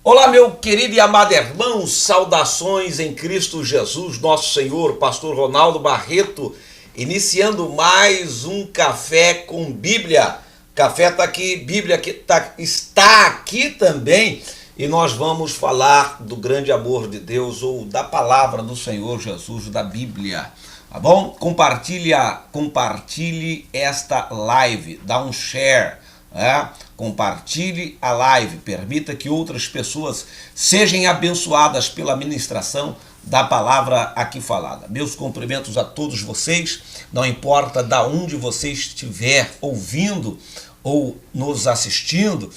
Olá, meu querido e amado irmão, saudações em Cristo Jesus, nosso Senhor, pastor Ronaldo Barreto, iniciando mais um Café com Bíblia. Café está aqui, Bíblia está aqui também, e nós vamos falar do grande amor de Deus, ou da palavra do Senhor Jesus, da Bíblia. Tá bom? Compartilhe esta live, dá um share. Compartilhe a live, permita que outras pessoas sejam abençoadas pela ministração da palavra aqui falada. Meus cumprimentos a todos vocês, não importa de onde você estiver ouvindo ou nos assistindo,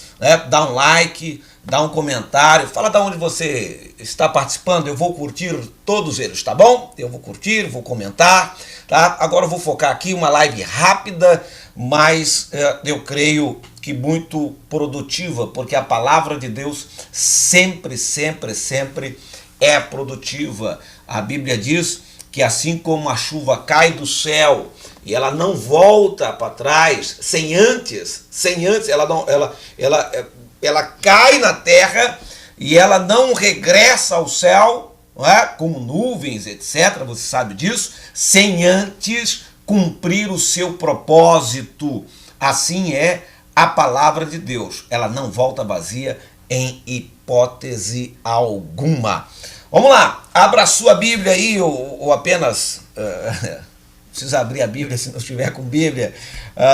dá um like, dá um comentário, fala de onde você está participando, eu vou curtir todos eles, tá bom? Eu vou curtir, vou comentar, tá? Agora eu vou focar aqui uma live rápida, mas eu creio que muito produtiva, porque a palavra de Deus sempre é produtiva. A Bíblia diz que assim como a chuva cai do céu e ela não volta para trás sem antes, ela cai na terra e ela não regressa ao céu, não é? Como nuvens, etc. Você sabe disso, sem antes cumprir o seu propósito. Assim é a palavra de Deus. Ela não volta vazia em hipótese alguma. Vamos lá, abra a sua Bíblia aí, ou apenas precisa abrir a Bíblia se não estiver com Bíblia,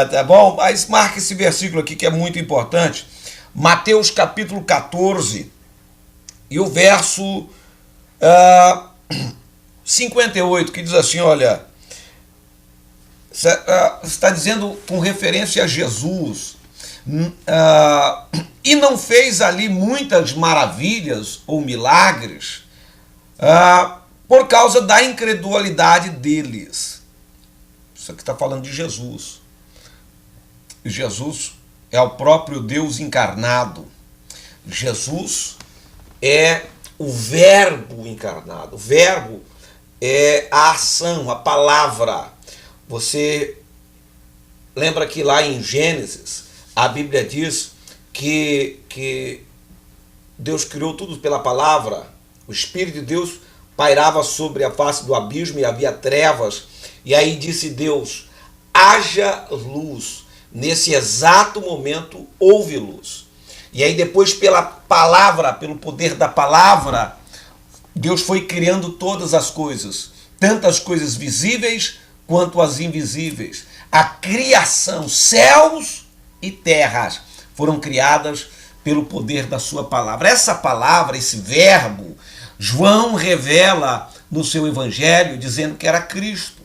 tá bom? Mas marque esse versículo aqui que é muito importante. Mateus capítulo 14 e o verso 58, que diz assim, olha, está dizendo com referência a Jesus, e não fez ali muitas maravilhas ou milagres por causa da incredulidade deles. Isso aqui está falando de Jesus. Jesus é o próprio Deus encarnado. Jesus é o verbo encarnado. O verbo é a ação, a palavra. Você lembra que lá em Gênesis, a Bíblia diz que Deus criou tudo pela palavra. O Espírito de Deus pairava sobre a face do abismo e havia trevas. E aí disse Deus, haja luz. Nesse exato momento houve luz. E aí depois pela palavra, pelo poder da palavra, Deus foi criando todas as coisas. Tanto as coisas visíveis quanto as invisíveis. A criação, céus e terras foram criadas pelo poder da sua palavra. Essa palavra, esse verbo, João revela no seu evangelho dizendo que era Cristo.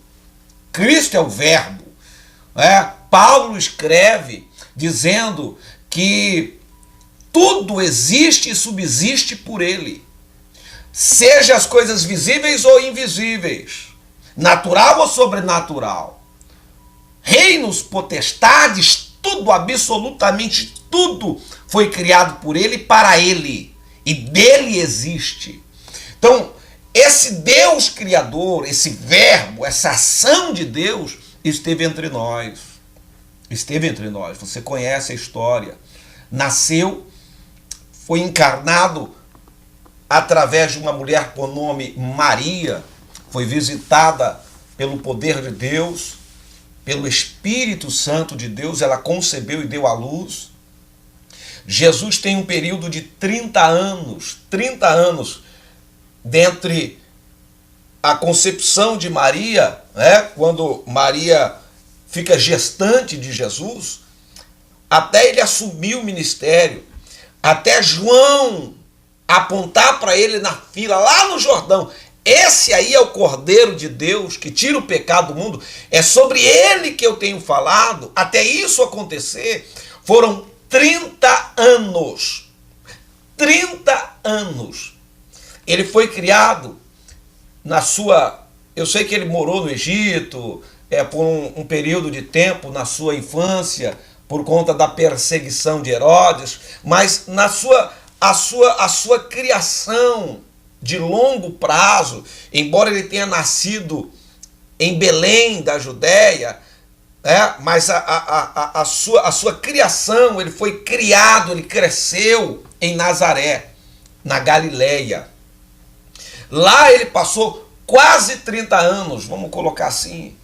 Cristo é o verbo. Paulo escreve dizendo que tudo existe e subsiste por ele. Seja as coisas visíveis ou invisíveis, natural ou sobrenatural, reinos, potestades, tudo, absolutamente tudo foi criado por ele e para ele, e dele existe. Então, esse Deus criador, esse verbo, essa ação de Deus esteve entre nós. Esteve entre nós. Você conhece a história. Nasceu, foi encarnado através de uma mulher por nome Maria, foi visitada pelo poder de Deus, pelo Espírito Santo de Deus, ela concebeu e deu à luz. Jesus tem um período de 30 anos, dentre a concepção de Maria, quando Maria fica gestante de Jesus, até ele assumir o ministério, até João apontar para ele na fila, lá no Jordão, esse aí é o Cordeiro de Deus que tira o pecado do mundo, é sobre ele que eu tenho falado. Até isso acontecer, foram 30 anos. 30 anos. Ele foi criado na sua... Eu sei que ele morou no Egito por um período de tempo na sua infância, por conta da perseguição de Herodes, mas a sua criação de longo prazo, embora ele tenha nascido em Belém da Judéia, mas a sua criação, ele foi criado, ele cresceu em Nazaré. na Galileia. Lá ele passou quase 30 anos, vamos colocar assim,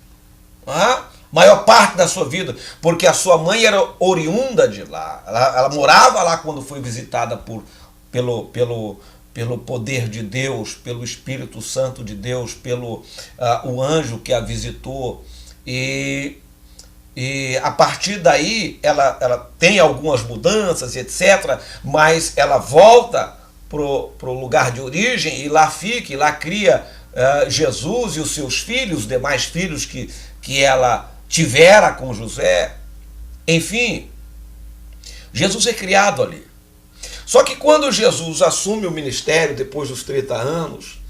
maior parte da sua vida, porque a sua mãe era oriunda de lá, ela morava lá quando foi visitada pelo poder de Deus, pelo Espírito Santo de Deus, pelo o anjo que a visitou, e a partir daí ela tem algumas mudanças, etc., mas ela volta para o lugar de origem e lá fica, e lá cria Jesus e os seus filhos, os demais filhos que ela tivera com José. Enfim, Jesus é criado ali. Só que quando Jesus assume o ministério depois dos 30 anos,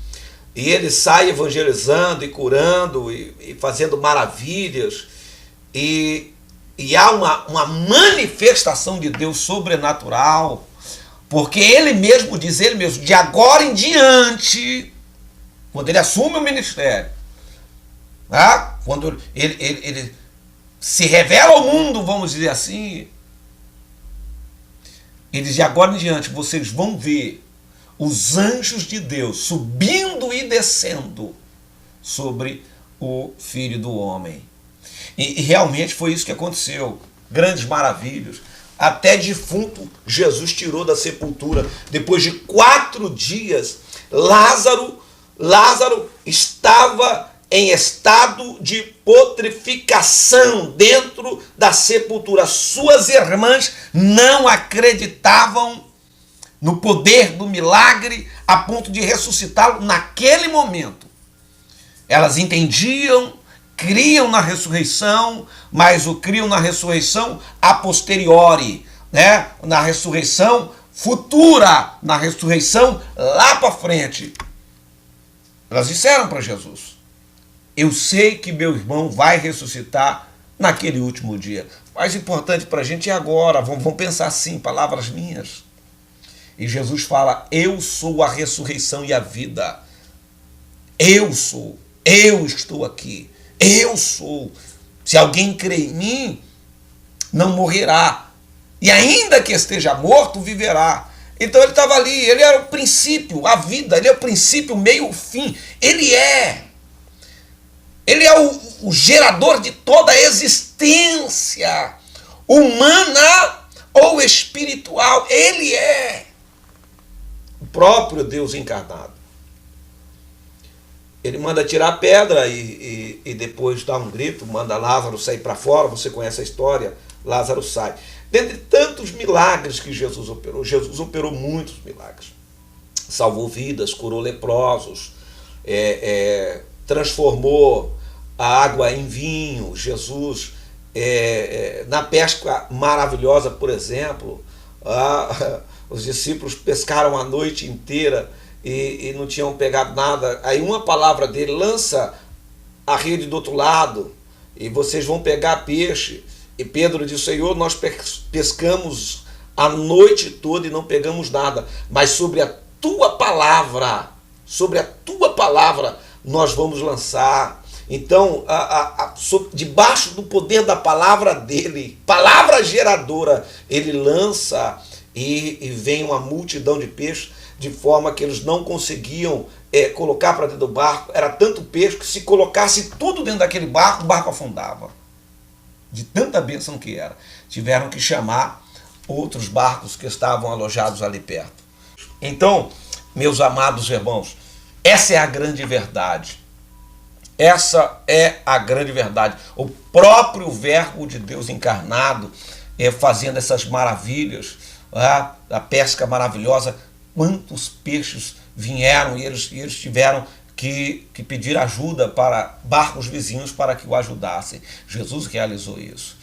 e ele sai evangelizando e curando e fazendo maravilhas, e há uma manifestação de Deus sobrenatural, porque ele mesmo diz, de agora em diante, quando ele assume o ministério, quando ele se revela ao mundo, vamos dizer assim, ele diz, de agora em diante vocês vão ver os anjos de Deus subindo e descendo sobre o Filho do Homem. E realmente foi isso que aconteceu. Grandes maravilhas. Até defunto Jesus tirou da sepultura. Depois de 4 dias, Lázaro estava em estado de putrefação dentro da sepultura. Suas irmãs não acreditavam no poder do milagre a ponto de ressuscitá-lo naquele momento. Elas entendiam, criam na ressurreição, mas o criam na ressurreição a posteriori, né? Na ressurreição futura, na ressurreição lá para frente. Elas disseram para Jesus, eu sei que meu irmão vai ressuscitar naquele último dia. O mais importante para a gente é agora, vamos pensar assim, palavras minhas. E Jesus fala, eu sou a ressurreição e a vida. Eu estou aqui. Eu sou. Se alguém crê em mim, não morrerá. E ainda que esteja morto, viverá. Então ele estava ali, ele era o princípio, a vida, ele é o princípio, o meio, o fim. Ele é o gerador de toda a existência, humana ou espiritual. Ele é o próprio Deus encarnado. Ele manda tirar a pedra e depois dá um grito, manda Lázaro sair para fora. Você conhece a história, Lázaro sai. Dentre tantos milagres que Jesus operou muitos milagres. Salvou vidas, curou leprosos, transformou a água em vinho. Jesus, na pesca maravilhosa, por exemplo, os discípulos pescaram a noite inteira e não tinham pegado nada. Aí uma palavra dele, lança a rede do outro lado e vocês vão pegar peixe. E Pedro disse, Senhor, nós pescamos a noite toda e não pegamos nada, mas sobre a tua palavra nós vamos lançar. Então, debaixo do poder da palavra dele, palavra geradora, ele lança e vem uma multidão de peixes, de forma que eles não conseguiam colocar para dentro do barco. Era tanto peixe que se colocasse tudo dentro daquele barco, o barco afundava. De tanta bênção que era. Tiveram que chamar outros barcos que estavam alojados ali perto. Então, meus amados irmãos, essa é a grande verdade. Essa é a grande verdade. O próprio Verbo de Deus encarnado, fazendo essas maravilhas, a pesca maravilhosa. Quantos peixes vieram e eles tiveram que pedir ajuda para barcos vizinhos para que o ajudassem. Jesus realizou isso.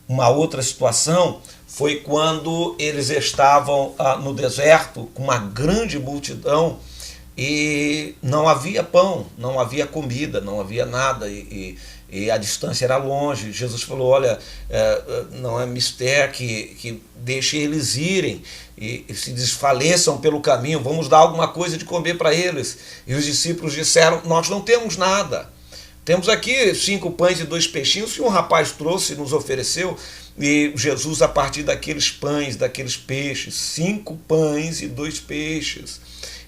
Uma outra situação foi quando eles estavam no deserto com uma grande multidão e não havia pão, não havia comida, não havia nada e a distância era longe. Jesus falou, olha, não é mistério que deixe eles irem e se desfaleçam pelo caminho, vamos dar alguma coisa de comer para eles. E os discípulos disseram, nós não temos nada. Temos aqui 5 pães e 2 peixinhos que um rapaz trouxe e nos ofereceu, e Jesus, a partir daqueles pães, daqueles peixes, 5 pães e 2 peixes,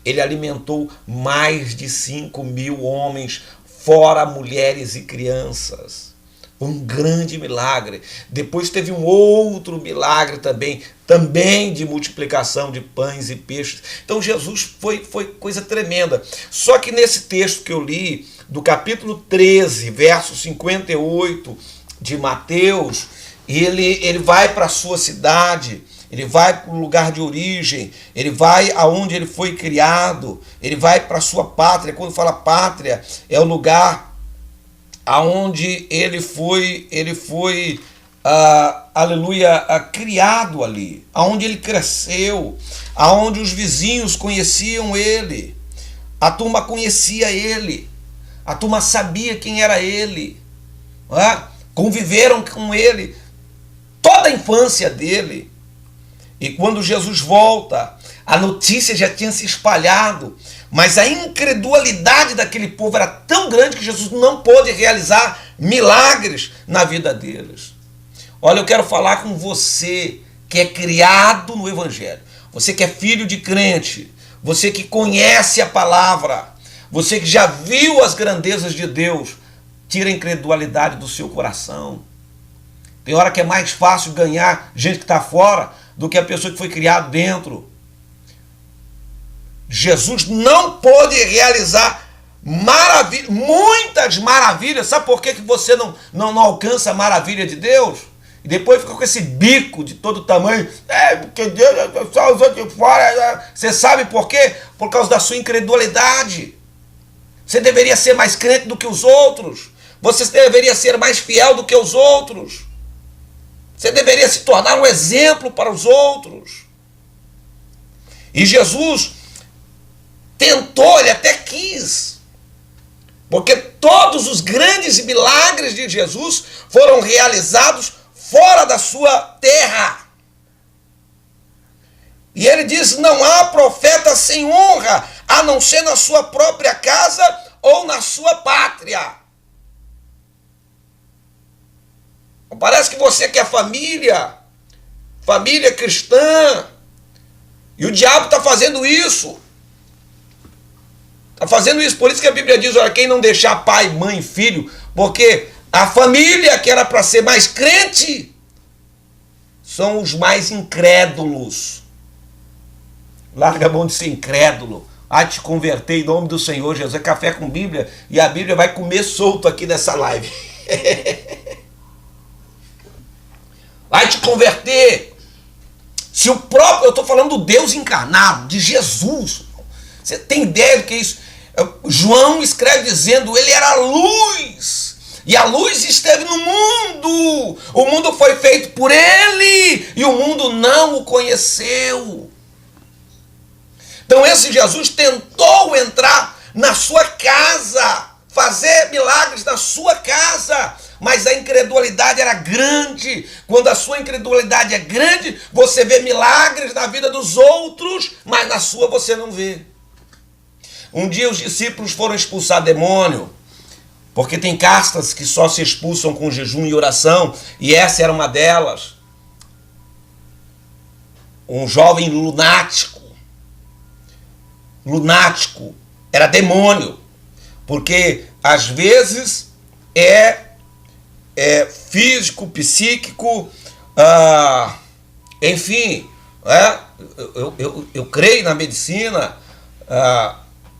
ele alimentou mais de 5.000 homens, fora mulheres e crianças. Um grande milagre. Depois teve um outro milagre também de multiplicação de pães e peixes. Então Jesus foi coisa tremenda. Só que nesse texto que eu li, do capítulo 13, verso 58 de Mateus, ele vai para a sua cidade, ele vai para o lugar de origem, ele vai aonde ele foi criado, ele vai para a sua pátria. Quando fala pátria, é o lugar aonde ele foi criado ali, aonde ele cresceu, aonde os vizinhos conheciam ele, a turma conhecia ele, a turma sabia quem era ele, conviveram com ele toda a infância dele. E quando Jesus volta, a notícia já tinha se espalhado, mas a incredulidade daquele povo era tão grande que Jesus não pôde realizar milagres na vida deles. Olha, eu quero falar com você que é criado no Evangelho, você que é filho de crente, você que conhece a palavra, você que já viu as grandezas de Deus. Tira a incredulidade do seu coração. Tem hora que é mais fácil ganhar gente que está fora do que a pessoa que foi criada dentro. Jesus não pôde realizar muitas maravilhas. Sabe por que você não alcança a maravilha de Deus? E depois fica com esse bico de todo tamanho. Porque Deus só os outros de fora. Você sabe por quê? Por causa da sua incredulidade. Você deveria ser mais crente do que os outros. Você deveria ser mais fiel do que os outros. Você deveria se tornar um exemplo para os outros. E Jesus tentou, ele até quis. Porque todos os grandes milagres de Jesus foram realizados fora da sua terra. E ele diz: não há profeta sem honra, a não ser na sua própria casa ou na sua pátria. Parece que você quer família cristã, e o diabo está fazendo isso. Está fazendo isso, por isso que a Bíblia diz: olha, quem não deixar pai, mãe, filho, porque a família que era para ser mais crente são os mais incrédulos. Larga a mão de ser incrédulo. Te converter em nome do Senhor Jesus. É café com Bíblia, e a Bíblia vai comer solto aqui nessa live. Vai te converter. Se o próprio, eu estou falando do Deus encarnado, de Jesus. Você tem ideia do que é isso? João escreve dizendo: ele era a luz, e a luz esteve no mundo. O mundo foi feito por ele, e o mundo não o conheceu. Então esse Jesus tentou entrar na sua casa, fazer milagres na sua casa, mas a incredulidade era grande. Quando a sua incredulidade é grande, você vê milagres na vida dos outros, mas na sua você não vê. Um dia os discípulos foram expulsar demônio, porque tem castas que só se expulsam com jejum e oração, e essa era uma delas. Um jovem lunático, era demônio, porque às vezes é físico, psíquico, enfim, eu creio na medicina,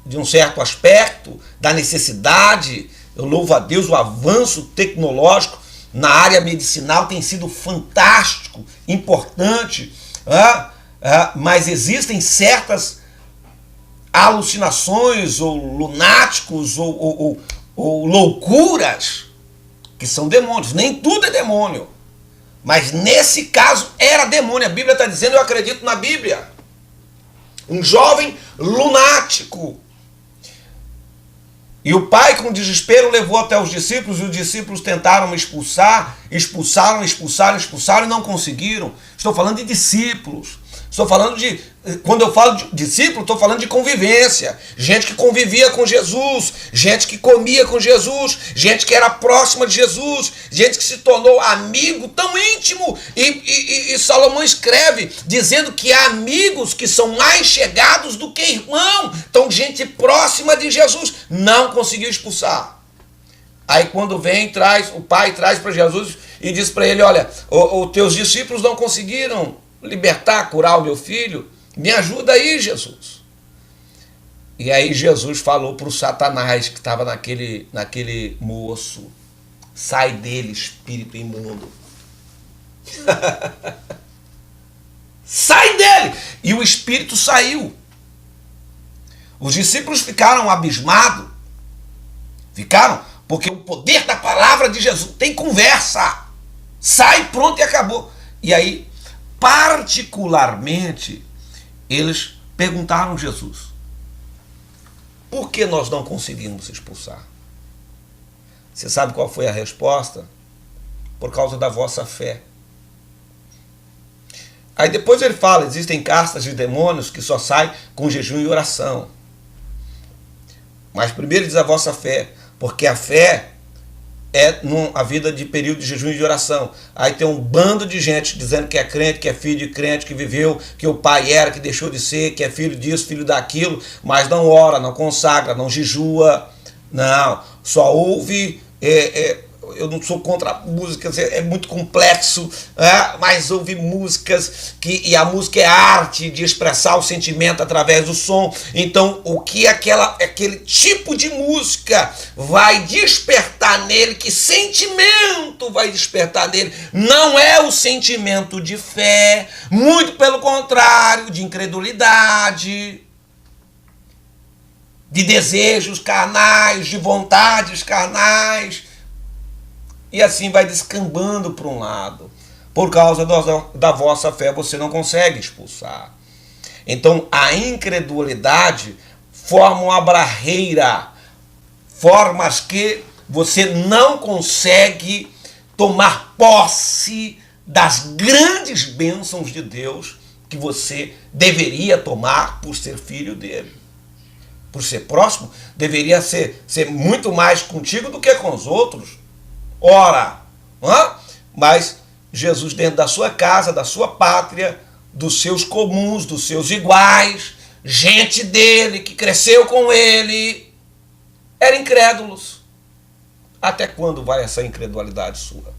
de um certo aspecto, da necessidade. Eu louvo a Deus, o avanço tecnológico na área medicinal tem sido fantástico, importante, mas existem certas alucinações, ou lunáticos, ou loucuras, que são demônios. Nem tudo é demônio, mas nesse caso era demônio. A Bíblia está dizendo, eu acredito na Bíblia. Um jovem lunático. E o pai, com desespero, levou até os discípulos, e os discípulos tentaram expulsaram e não conseguiram. Estou falando de discípulos. Estou falando de, quando eu falo de discípulo, estou falando de convivência. Gente que convivia com Jesus, gente que comia com Jesus, gente que era próxima de Jesus, gente que se tornou amigo tão íntimo. E Salomão escreve dizendo que há amigos que são mais chegados do que irmão. Então, gente próxima de Jesus não conseguiu expulsar. Aí quando vem, o pai traz para Jesus e diz para ele, olha, os teus discípulos não conseguiram libertar, curar o meu filho, me ajuda aí, Jesus. E aí Jesus falou para o Satanás que estava naquele moço, sai dele, espírito imundo. Sai dele! E o espírito saiu. Os discípulos ficaram abismados, porque o poder da palavra de Jesus tem conversa. Sai, pronto e acabou. E aí, particularmente, eles perguntaram a Jesus, por que nós não conseguimos expulsar? Você sabe qual foi a resposta? Por causa da vossa fé. Aí depois ele fala, existem castas de demônios que só saem com jejum e oração. Mas primeiro diz a vossa fé, porque a fé é a vida de período de jejum e de oração. Aí tem um bando de gente dizendo que é crente, que é filho de crente, que viveu, que o pai era, que deixou de ser, que é filho disso, filho daquilo, mas não ora, não consagra, não jejua, não, só ouve, eu não sou contra músicas, é muito complexo, mas ouve músicas, e a música é a arte de expressar o sentimento através do som. Então, o que aquele tipo de música vai despertar nele, que sentimento vai despertar nele? Não é o sentimento de fé, muito pelo contrário, de incredulidade, de desejos carnais, de vontades carnais. E assim vai descambando para um lado. Por causa da vossa fé, você não consegue expulsar. Então, a incredulidade forma uma barreira, formas que você não consegue tomar posse das grandes bênçãos de Deus que você deveria tomar por ser filho dele. Por ser próximo, deveria ser muito mais contigo do que com os outros. Ora, mas Jesus dentro da sua casa, da sua pátria, dos seus comuns, dos seus iguais, gente dele, que cresceu com ele, eram incrédulos. Até quando vai essa incredulidade sua?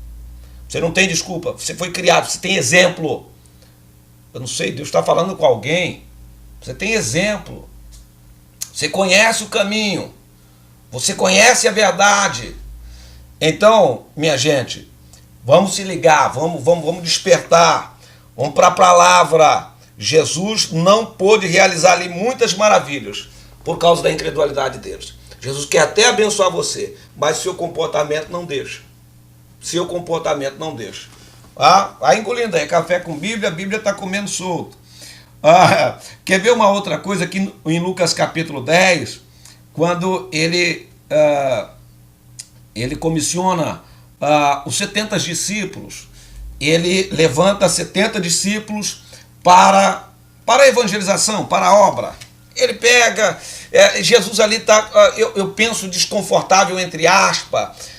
Você não tem desculpa, você foi criado, você tem exemplo. Eu não sei, Deus está falando com alguém, você tem exemplo. Você conhece o caminho, você conhece a verdade. Então, minha gente, vamos se ligar, vamos despertar, vamos para a palavra. Jesus não pôde realizar ali muitas maravilhas por causa da incredulidade deles. Jesus quer até abençoar você, mas seu comportamento não deixa. Seu comportamento não deixa. Vai engolindo aí, café com Bíblia, a Bíblia está comendo solto. Quer ver uma outra coisa aqui em Lucas capítulo 10, quando ele comissiona os 70 discípulos, ele levanta 70 discípulos para a evangelização, para a obra. Ele pega, Jesus ali está, eu penso, desconfortável entre aspas.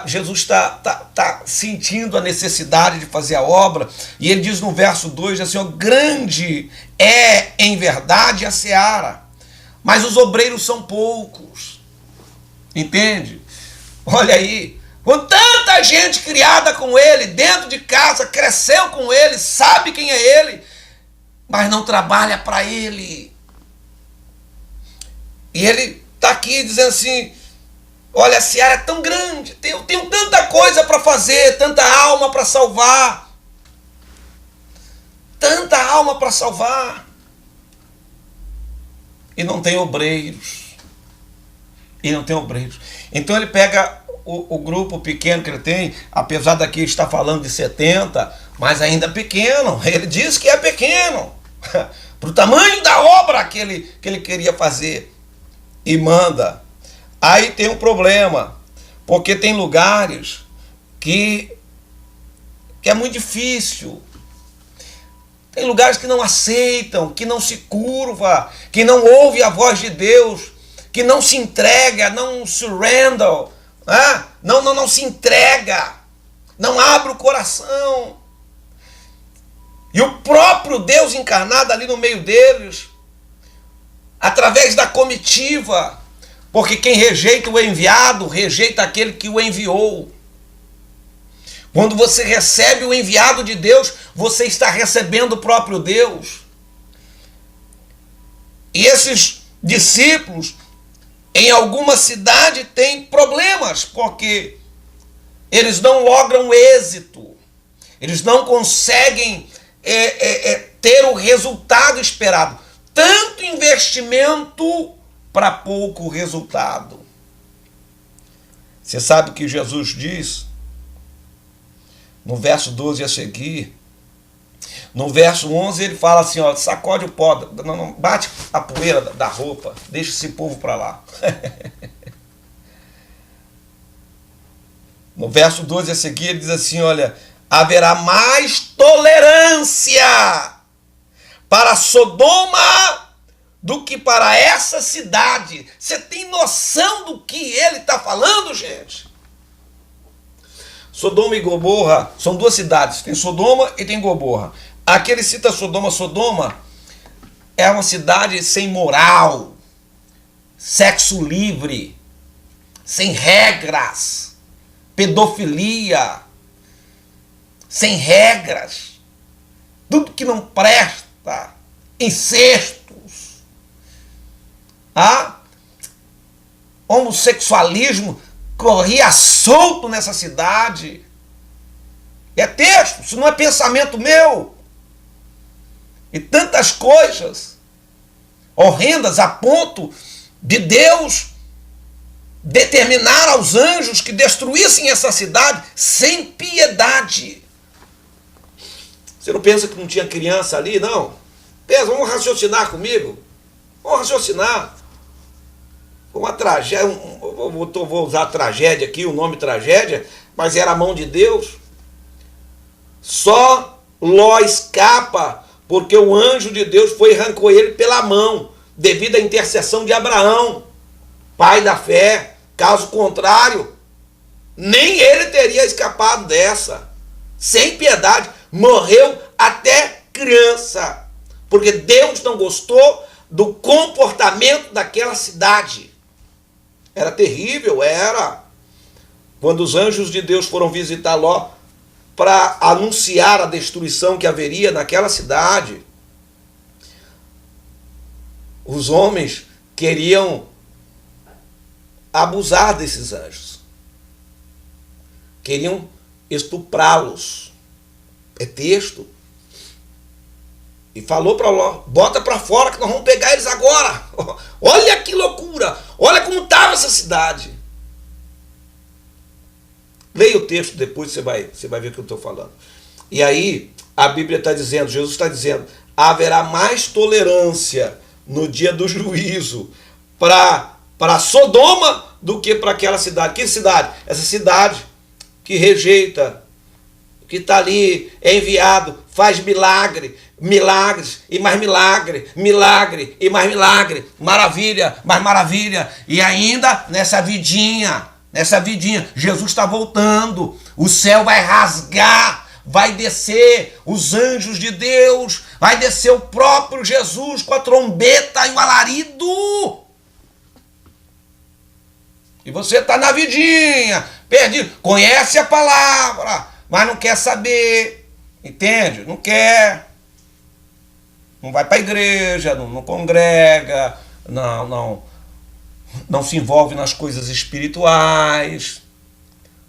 Jesus está sentindo a necessidade de fazer a obra, e ele diz no verso 2 assim, grande é em verdade a seara, mas os obreiros são poucos. Entende? Olha aí, com tanta gente criada com ele, dentro de casa, cresceu com ele, sabe quem é ele, mas não trabalha para ele. E ele está aqui dizendo assim, olha, a seara é tão grande, eu tenho tanta coisa para fazer, tanta alma para salvar. Tanta alma para salvar. E não tem obreiros. Então ele pega o grupo pequeno que ele tem, apesar daqui estar falando de 70, mas ainda pequeno. Ele diz que é pequeno. Para o tamanho da obra que ele queria fazer. E manda. Aí tem um problema, porque tem lugares que é muito difícil. Tem lugares que não aceitam, que não se curva, que não ouve a voz de Deus, que não se entrega, não surrender, não se entrega, não abre o coração. E o próprio Deus encarnado ali no meio deles, através da comitiva, porque quem rejeita o enviado, rejeita aquele que o enviou. Quando você recebe o enviado de Deus, você está recebendo o próprio Deus. E esses discípulos, em alguma cidade, têm problemas, porque eles não logram êxito, eles não conseguem ter o resultado esperado. Tanto investimento para pouco resultado. Você sabe o que Jesus diz? No verso 12 a seguir, no verso 11 ele fala assim, ó, sacode o pó, não, bate a poeira da roupa, deixa esse povo para lá. No verso 12 a seguir ele diz assim, olha, haverá mais tolerância para Sodoma do que para essa cidade. Você tem noção do que ele está falando, gente? Sodoma e Gomorra são duas cidades, tem Sodoma e tem Gomorra. Aqui ele cita Sodoma. Sodoma é uma cidade sem moral, sexo livre, sem regras, pedofilia, sem regras, tudo que não presta, incestos, homossexualismo corria solto nessa cidade. É texto, isso não é pensamento meu. E tantas coisas horrendas a ponto de Deus determinar aos anjos que destruíssem essa cidade sem piedade. Você não pensa que não tinha criança ali, não? Pensa, vamos raciocinar comigo? Vamos raciocinar. Uma tragédia, vou usar tragédia aqui, o nome tragédia, mas era a mão de Deus. Só Ló escapa porque o anjo de Deus foi e arrancou ele pela mão, devido à intercessão de Abraão, pai da fé. Caso contrário, nem ele teria escapado dessa. Sem piedade, morreu até criança, porque Deus não gostou do comportamento daquela cidade. Era terrível, era. Quando os anjos de Deus foram visitar Ló para anunciar a destruição que haveria naquela cidade, os homens queriam abusar desses anjos. Queriam estuprá-los. É texto. E falou para Ló, bota para fora que nós vamos pegar eles agora. Olha que loucura. Olha como estava essa cidade. Leia o texto depois, você vai ver o que eu estou falando. E aí, a Bíblia está dizendo, Jesus está dizendo, haverá mais tolerância no dia do juízo para Sodoma do que para aquela cidade. Que cidade? Essa cidade que rejeita, que está ali, é enviado, faz milagres e mais milagre e mais milagre, maravilha, mais maravilha. E ainda nessa vidinha, Jesus está voltando, o céu vai rasgar, vai descer os anjos de Deus, vai descer o próprio Jesus com a trombeta e o alarido. E você está na vidinha, perdido, conhece a palavra, mas não quer saber, entende? Não quer, não vai para a igreja, não congrega, não se envolve nas coisas espirituais.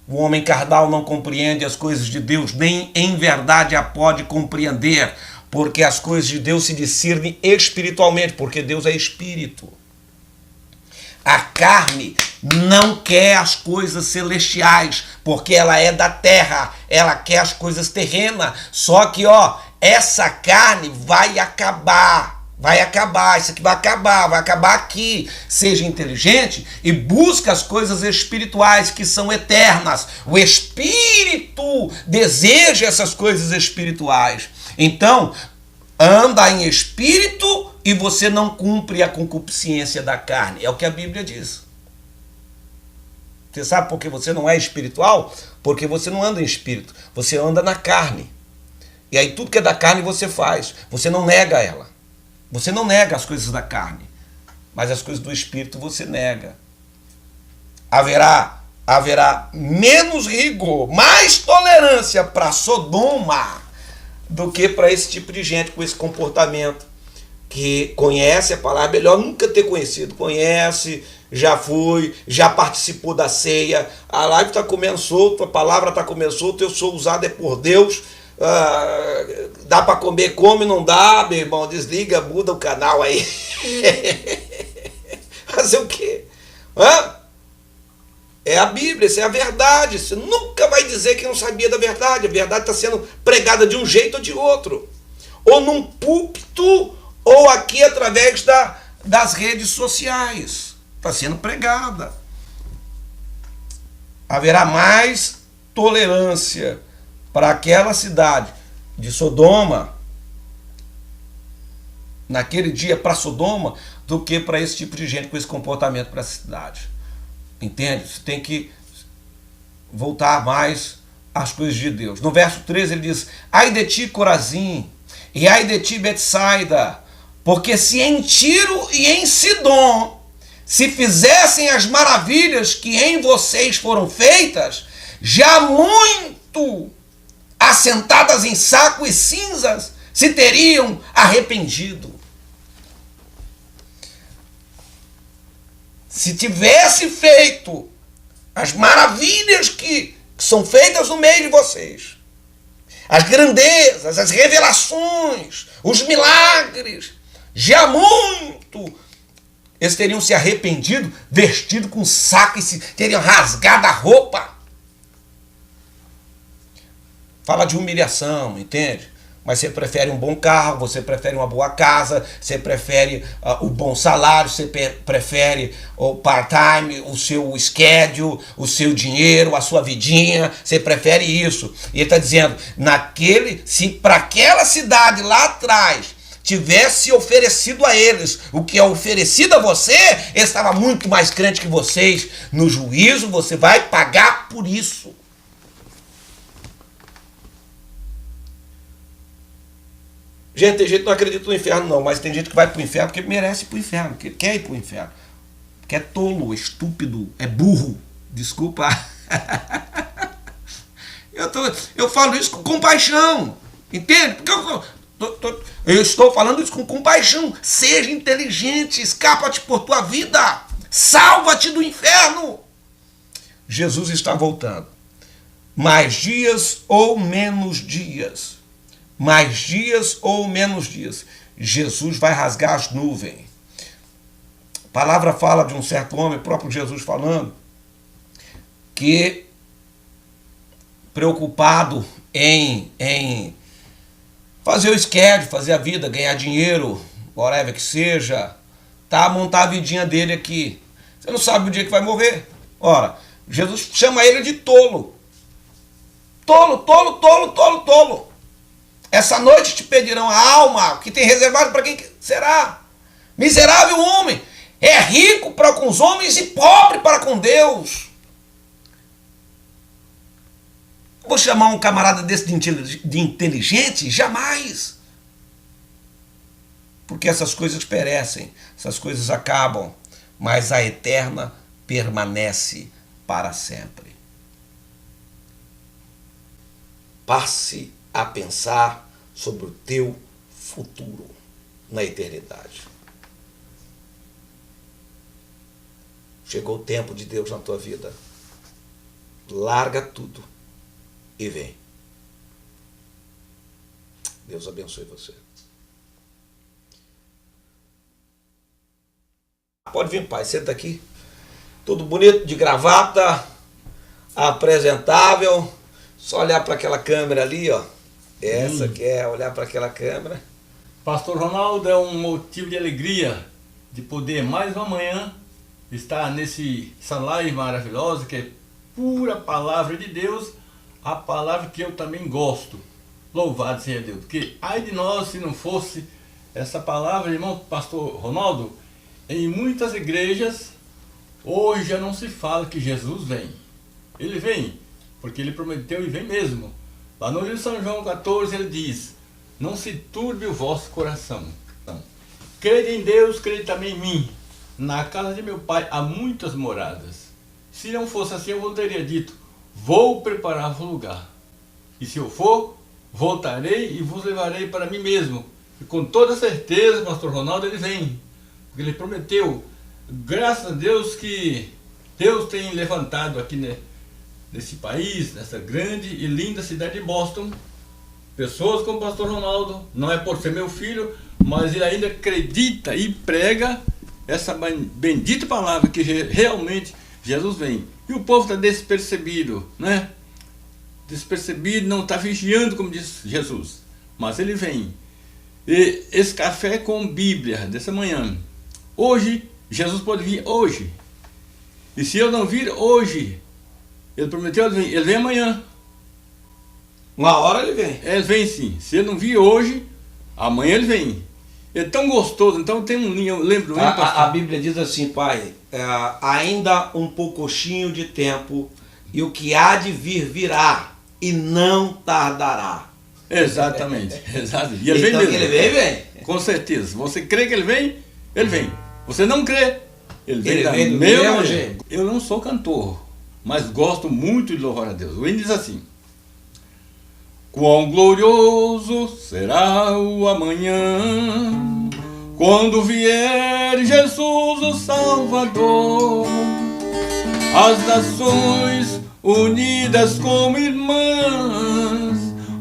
O homem carnal não compreende as coisas de Deus, nem em verdade a pode compreender, porque as coisas de Deus se discernem espiritualmente, porque Deus é espírito. A carne não quer as coisas celestiais, porque ela é da terra, ela quer as coisas terrenas. Só que, essa carne vai acabar, isso aqui vai acabar aqui. Seja inteligente e busca as coisas espirituais que são eternas. O Espírito deseja essas coisas espirituais. Então, anda em espírito e você não cumpre a concupiscência da carne. É o que a Bíblia diz. Você sabe por que você não é espiritual? Porque você não anda em espírito, você anda na carne. E aí tudo que é da carne você faz. Você não nega ela. Você não nega as coisas da carne, mas as coisas do espírito você nega. Haverá menos rigor, mais tolerância para Sodoma do que para esse tipo de gente com esse comportamento, que conhece a palavra, melhor nunca ter conhecido, conhece, já foi, já participou da ceia, a live está comendo solto, a palavra está comendo solto, eu sou usado é por Deus, dá para comer, come, não dá, meu irmão, desliga, muda o canal aí. Fazer o quê? É a Bíblia, isso é a verdade. Você nunca vai dizer que não sabia da verdade. A verdade está sendo pregada de um jeito ou de outro. Ou num púlpito, ou aqui através das redes sociais. Está sendo pregada. Haverá mais tolerância para aquela cidade de Sodoma, naquele dia para Sodoma, do que para esse tipo de gente com esse comportamento para essa cidade. Entende? Você tem que voltar mais às coisas de Deus. No verso 13 ele diz: ai de ti, Corazim, e ai de ti, Betsaida, porque se em Tiro e em Sidom se fizessem as maravilhas que em vocês foram feitas, já muito assentadas em saco e cinzas se teriam arrependido. Se tivesse feito as maravilhas que são feitas no meio de vocês, as grandezas, as revelações, os milagres, já muito eles teriam se arrependido, vestido com saco e teriam rasgado a roupa. Fala de humilhação, entende? Mas você prefere um bom carro, você prefere uma boa casa, você prefere o bom salário, você prefere o part-time, o seu schedule, o seu dinheiro, a sua vidinha, você prefere isso. E ele está dizendo, se para aquela cidade lá atrás tivesse oferecido a eles o que é oferecido a você, ele estava muito mais crente que vocês. No juízo você vai pagar por isso. Gente, tem gente que não acredita no inferno não, mas tem gente que vai pro inferno porque merece ir pro inferno, porque quer ir pro inferno. Porque é tolo, é estúpido, é burro. Desculpa. Eu falo isso com compaixão, entende? Porque eu estou falando isso com compaixão. Seja inteligente, escapa-te por tua vida, salva-te do inferno. Jesus está voltando. Mais dias ou menos dias. Mais dias ou menos dias, Jesus vai rasgar as nuvens. A palavra fala de um certo homem, próprio Jesus falando, que preocupado em fazer o schedule, fazer a vida, ganhar dinheiro, whatever que seja, tá, montar a vidinha dele aqui. Você não sabe o dia que vai morrer. Ora, Jesus chama ele de tolo. Tolo, tolo, tolo, tolo, tolo. Essa noite te pedirão a alma que tem reservado para quem será. Miserável homem, é rico para com os homens e pobre para com Deus. Vou chamar um camarada desse de inteligente? Jamais. Porque essas coisas perecem, essas coisas acabam, mas a eterna permanece para sempre. Passe a pensar sobre o teu futuro na eternidade. Chegou o tempo de Deus na tua vida. Larga tudo e vem. Deus abençoe você. Pode vir, pai, senta aqui. Tudo bonito, de gravata, apresentável. Só olhar para aquela câmera ali, ó. Essa que é olhar para aquela câmera. Pastor Ronaldo, é um motivo de alegria de poder mais uma manhã estar nessa live maravilhosa que é pura palavra de Deus, a palavra que eu também gosto. Louvado seja Deus. Porque ai de nós se não fosse essa palavra, irmão pastor Ronaldo, em muitas igrejas hoje já não se fala que Jesus vem. Ele vem, porque ele prometeu e vem mesmo. Lá no livro de São João 14 ele diz: não se turbe o vosso coração. Crede em Deus, crede também em mim. Na casa de meu pai há muitas moradas. Se não fosse assim, eu não teria dito: vou preparar-vos lugar. E se eu for, voltarei e vos levarei para mim mesmo. E com toda certeza, pastor Ronaldo, ele vem. Porque ele prometeu. Graças a Deus que Deus tem levantado aqui nesse país, nessa grande e linda cidade de Boston, pessoas como o pastor Ronaldo. Não é por ser meu filho, mas ele ainda acredita e prega essa bendita palavra que realmente Jesus vem. E o povo está despercebido, né? Despercebido, não está vigiando, como diz Jesus. Mas ele vem. E esse café com Bíblia dessa manhã. Hoje, Jesus pode vir hoje. E se eu não vir hoje, ele prometeu, ele vem amanhã. Uma hora ele vem. Ele vem sim. Se eu não vir hoje, amanhã ele vem. É tão gostoso. Então tem um eu lembro. A Bíblia diz assim, pai, ainda um poucochinho de tempo, e o que há de vir virá, e não tardará. Exatamente. Exatamente. E ele então vem mesmo. Ele vem. Com certeza. Você crê que ele vem? Ele vem. Você não crê? Ele vem do meu mesmo jeito. Eu não sou cantor, mas gosto muito de louvar a Deus. O hino diz assim: quão glorioso será o amanhã, quando vier Jesus o Salvador, as nações unidas como irmãs,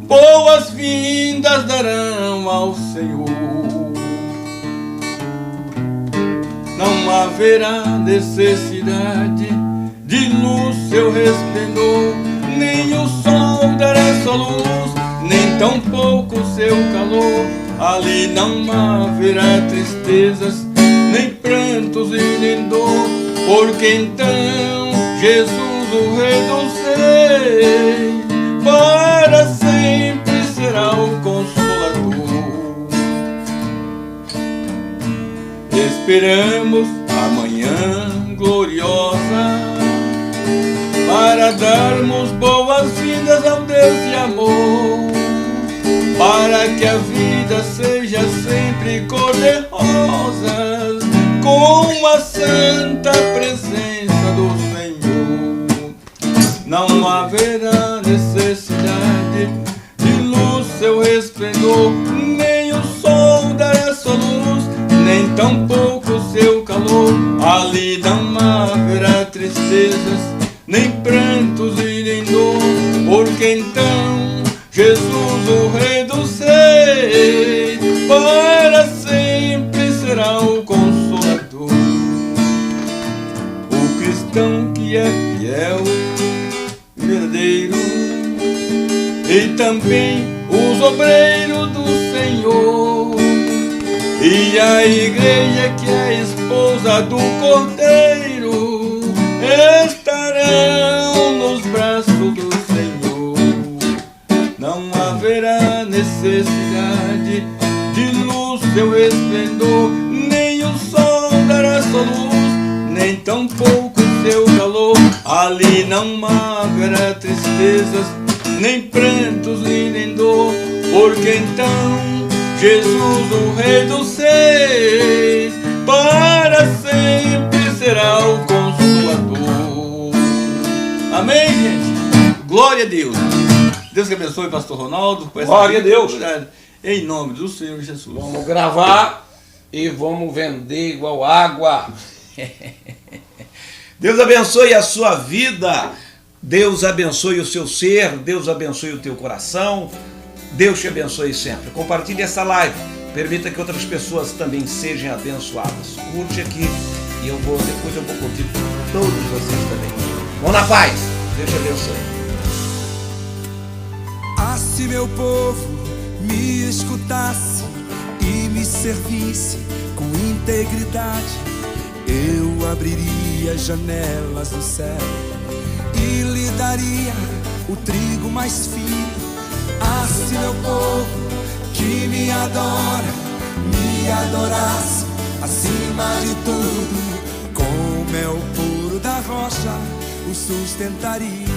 boas-vindas darão ao Senhor. Não haverá necessidade de luz seu resplendor, nem o sol dará sua luz, nem tampouco seu calor. Ali não haverá tristezas, nem prantos e nem dor, porque então Jesus, o Rei dos Reis, para sempre será o Consolador. Esperamos a manhã gloriosa para darmos boas-vindas ao Deus de amor, para que a vida seja sempre cor-de-rosa, com a santa presença do Senhor. Não haverá necessidade de luz seu resplendor, nem o sol dará sua luz, nem tampouco seu calor. Ali não haverá tristezas, nem prantos e nem dor, porque então Jesus, o Rei dos Reis, para sempre será o Consolador. O cristão que é fiel, verdadeiro, e também os obreiros do Senhor, e a igreja que é a esposa do Cordeiro, estarão nos braços do Senhor. Não haverá necessidade de luz seu esplendor, nem o sol dará sua luz, nem tampouco seu calor. Ali não haverá tristezas, nem prantos e nem dor, porque então Jesus, o Rei dos Reis, para sempre será o Consolador. Amém, gente? Glória a Deus. Deus que abençoe o pastor Ronaldo. Glória a Deus. Em nome do Senhor Jesus. Vamos gravar e vamos vender igual água. Deus abençoe a sua vida. Deus abençoe o seu ser. Deus abençoe o teu coração. Deus te abençoe sempre. Compartilhe essa live. Permita que outras pessoas também sejam abençoadas. Curte aqui e depois eu vou curtir todos vocês também. Vão na paz. Deus te abençoe. Ah, se meu povo me escutasse e me servisse com integridade, eu abriria as janelas do céu e lhe daria o trigo mais fino. Ah, se meu povo que me adora me adorasse acima de tudo, com mel puro da rocha o sustentaria.